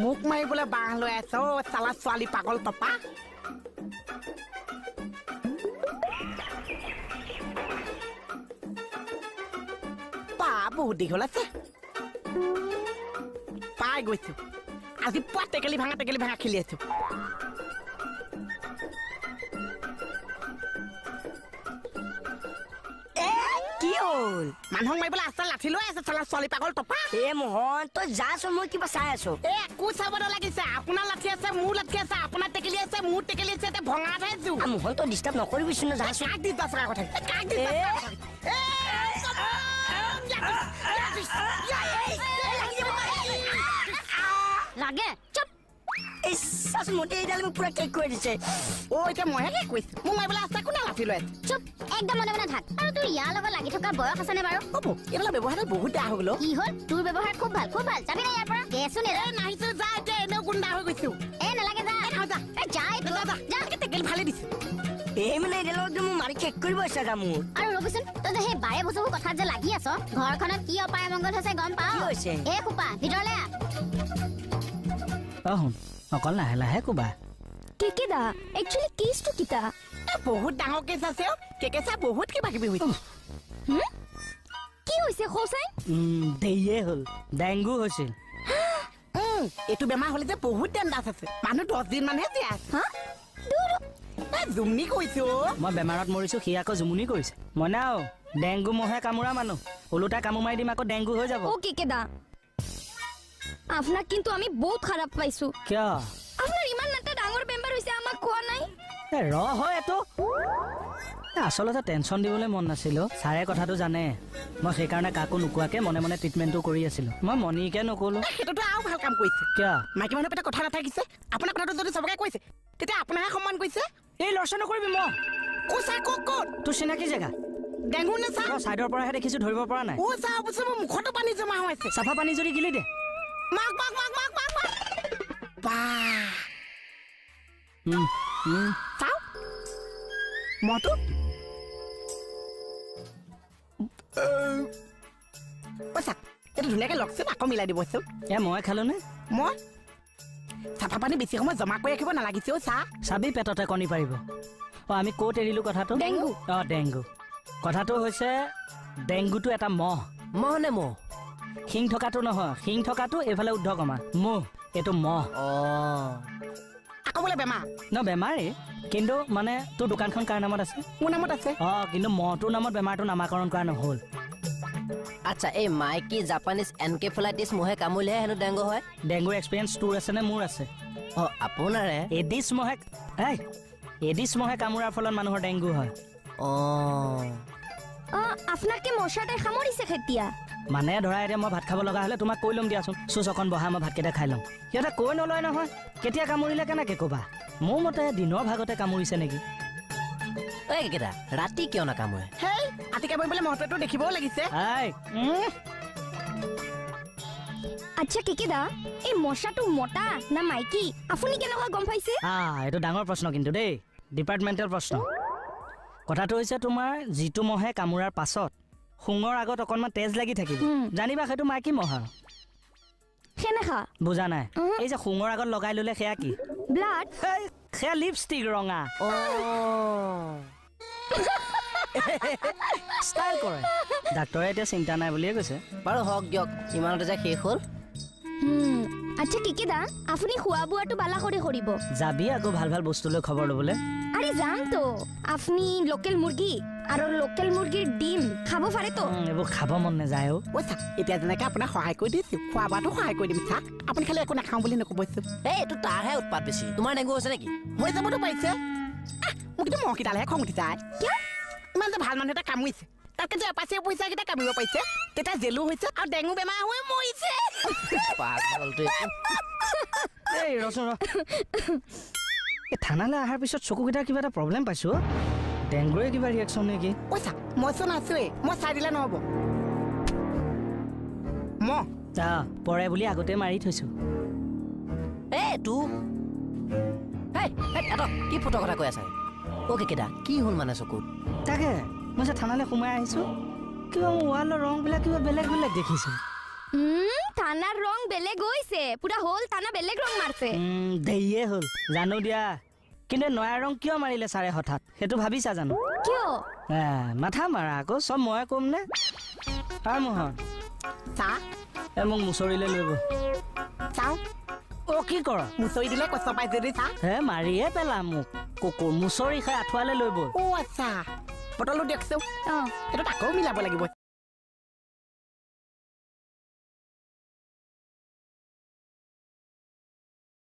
মোক মাৰিবলৈ বাঁহ লৈ আছ চালা ছোৱালী পাগল টপা পা বহুত দীঘল আছে পাই গৈছো আজি পুৱা টেকেলি ভাঙা খেলি আছো কি হ'ল মানুহক মাৰিবলৈ আছা লাঠি লৈ আছে চালা ছোৱালী পাগল টপা মোহন তই যাচোন মই কিবা চাই আছো একো চাব নালাগিছে আপোনাৰ লাঠি আছে মোৰ লাঠি আছে আপোনাৰ টেকেলি আছে মোৰ টেকেলি আছে এতিয়া ভঙা ঠাইছো মোহন তই ডিষ্টাৰ্ব নকৰিবিচোন ন যাচোন কাক দি পাছ কথা কাক দি লাগে চুপ চাচোন মোটে এইডাল মোক পুৰা কেক কৰি দিছে এতিয়া মইহে কৈছো মোক মাৰিবলৈ আছে কোনে লাঠি লৈ আছে চুপ একদম মনে মনে থাক আৰু তোৰ ইয়াৰ লগত লাগি থকা বয়স আছেনে বাৰু হ'ব এইডালৰ ব্যৱহাৰটো বহুত বেয়া হৈ গ'ল কি হ'ল তোৰ ব্যৱহাৰ খুব ভাল যাবি না ইয়াৰ পৰা গেছো নেৰে নাহিছো যা এতিয়া এনেও গুণ্ডা হৈ গৈছো নালাগে যা যা টেকেলি ফালি দিছো মানে এইডালত মোক মাৰি কেক কৰিব ইচ্ছা যা মোৰ আৰু ৰবিচোন তই যে সেই বাৰে বছৰ কথাত যে লাগি আছ ঘৰখনত কি অপায় মংগল হৈছে গম পাও কি হৈছে খোপা ভিতৰলে অকল লাহে লাহে কোবা কেকেদা একচুয়ালি কেছটো কিটা বহুত ডাঙৰ কেছ আছে কেকেচা বহুত কিবা কিবি হৈছে কি হৈছে খোসাই দেইয়ে হ'ল ডেংগু হৈছিল এইটো বেমাৰ হ'লে যে বহুত ডেঞ্জাৰাছ আছে মানুহ 10 দিন মানহে জীয়াই আছে জুমনি কৈছো মই বেমাৰত মৰিছো সি আকৌ জুমুনি কৰিছে মই নাও ডেংগু মহে কামোৰা মানুহ ওলোটা কামোৰ মাৰি দিম আকৌ ডেংগু হৈ যাব ও কেকেদা আপনাক কিন্তু আমি বহুত খারাপ পাইছো কিয় আপনার ইমান একটা ডাঙৰ বেমাৰ হৈছে আমাক কোৱা নাই হয় এটো আচলতে টেনচন দিবলৈ মন নাছিল ছাৰে কথাটো জানে মই সেইকাৰণে কাকো নোকোৱাকে মনে মনে ট্ৰিটমেণ্টটো কৰি আছিলো মই মনিকে নকলো সেইটোতো আৰু ভাল কাম কৰিছে কিয় মাইকী মানুহ পেটে কথা নাথাকিছে আপোনাৰ কথাটো যদি চবকে কৈছে তেতিয়া আপোনাৰহে সন্মান কৰিছে এই লৰচৰ নকৰিবি মই কোচা ক'ত তোৰ চিনাকি জেগা ডেংগু নে চা চাইডৰ পৰাহে দেখিছো ধৰিব পৰা নাই চা অৱশ্যে মোৰ মুখতো পানী জমা হৈ আছে চাফা পানী যদি গিলি দে মাক চাও মইতো পইচা এইটো ধুনীয়াকে লগচোন আকৌ মিলাই দিবচোন মই খালো নে মই চাফা পানী বেছি সময় জমা কৰি ৰাখিব নালাগিছে চাহ চাবি পেটতে কণী পাৰিব আমি ক'ত এৰিলো কথাটো ডেংগু ডেংগু কথাটো হৈছে ডেংগুটো এটা মহ নে মহ শিং থকাটো নহয় শিং থকাটো এইফালে উদ্ধকমা মহ এইটো মহ আকৌ বোলে বেমাৰ বেমাৰেই কিন্তু মানে তোৰ দোকানখন কাৰ নামত আছে মোৰ নামত আছে কিন্তু মহটোৰ নামত বেমাৰটো নামাকৰণ কৰা নহ'ল আচ্ছা এই মাইকী জাপানিজ এনকেফেলাইটিছ মহে কামুৰিলেহে হেনো ডেংগু হয় ডেংগুৰ এক্সপিৰিয়েঞ্চ তোৰ আছে নে মোৰ আছে আপোনাৰে এডিছ মহে কামোৰাৰ ফলত মানুহৰ ডেংগু হয় আপনাকে মশাটাই কামুৰিছে কেতিয়া মানে ধৰা এতিয়া মই ভাত খাব লগা হ'লে তোমাক কৈ ল'ম দিয়াচোন চুচ অকণ বহা মই ভাতকেইটা খাই ল'ম সিহঁতে কৈ নলয় নহয় কেতিয়া কামুৰিলে কেনেকে ক'বা মোৰ মতে দিনৰ ভাগতে কামুৰিছে নেকি এইকেইটা ৰাতি কিয় নাকামুৰে হেই আতি কামুৰিবলৈ মহটোৱেতো দেখিবও লাগিছে আচ্ছা কেকেদা এই মশাটো মতা না মাইকী আপুনি কেনেকুৱা গম পাইছে এইটো ডাঙৰ প্ৰশ্ন কিন্তু দেই ডিপাৰ্টমেণ্টেল প্ৰশ্ন কথাটো হৈছে তোমাৰ যিটো মহে কামোৰাৰ পাছত শুঙৰ আগত অকণমান তেজ লাগি থাকিব জানিবা সেইটো মাইকী মহ কেনেকা বুজা নাই এই যে শুঙৰ আগত লগাই ল'লে সেয়া কি ব্লাড সেয়া লিপষ্টিক ৰঙা ষ্টাইল কৰে ডাক্তৰে এতিয়া চিন্তা নাই বুলিয়ে কৈছে বাৰু হওক দিয়ক ইমানতে যে শেষ হ'ল আচ্ছা কেকেদা আপুনি খোৱা বোৱাটো বালা কৰি কৰিব যাবি আকৌ ভাল ভাল বস্তু লৈ খবৰ ল'বলৈ আৰে যাম তো আপনি লোকেল মুৰগি আৰ লোকেল মুৰগিৰ ডিম খাব পাৰে তো এইবোৰ খাব মন নাযায় চা এতিয়া যেনেকে আপোনাক সহায় কৰি দিছো খোৱা বোৱাটো সহায় কৰি দিম চা আপুনি খালি একো নাখাওঁ বুলি নকবচোন এইটো তাৰহে উৎপাত বেছি তোমাৰ ডেংগু হৈছে নেকি হৈ যাবতো পাৰিছে মোক কিন্তু মহকেইটালেহে খং উঠি যায় ইমান যে ভাল মানুহ এটা কামুৰিছে তাতকে যে এপাচি পইচাকেইটা কামিব পাৰিছে তেতিয়া জেলো হৈছে আৰু ডেংগু বেমাৰ হৈ মৰিছে এই ৰচোন এই থানালৈ অহাৰ পিছত চকুকেইটাৰ কিবা এটা প্ৰব্লেম পাইছো ডেংগুৰে কিবা ৰিয়েকশ্যন নেকি পইচা মইচোন আছোৱেই মই চাই দিলে নহ'ব মহ পৰে বুলি আগতে মাৰি থৈছো কি ফটো কথা কৈ আছা কেকেদা কি হ'ল মানে চকুত তাকে মই যে থানালৈ সোমাই আহিছো কিবা মোৰ ৱালৰ ৰংবিলাক কিবা বেলেগ বেলেগ দেখিছো টানাৰ ৰং বেলেগ হৈছে পুৰা হল টানা বেলেগ ৰং মাৰছে দেৰিয়ে হ'ল জানো দিয়া কিন্তু নয়া ৰং কিয় মাৰিলে ছাৰে হঠাৎ সেইটো ভাবিছা জানো কিয় মাথা মাৰা আকৌ চব মই ক'ম নে আৰু মোহন চা মোক মুচৰিলে লৈ গ'ল চাও কি কৰ মুচৰি দিলে কষ্ট পাই যদি চা মাৰিয়ে পেলা মোক কুকুৰ মুচৰি খাই আঁঠুৱালে লৈ গ'ল আচ্ছা বটলটো দিয়কচোন এইটো আকৌ মিলাব লাগিব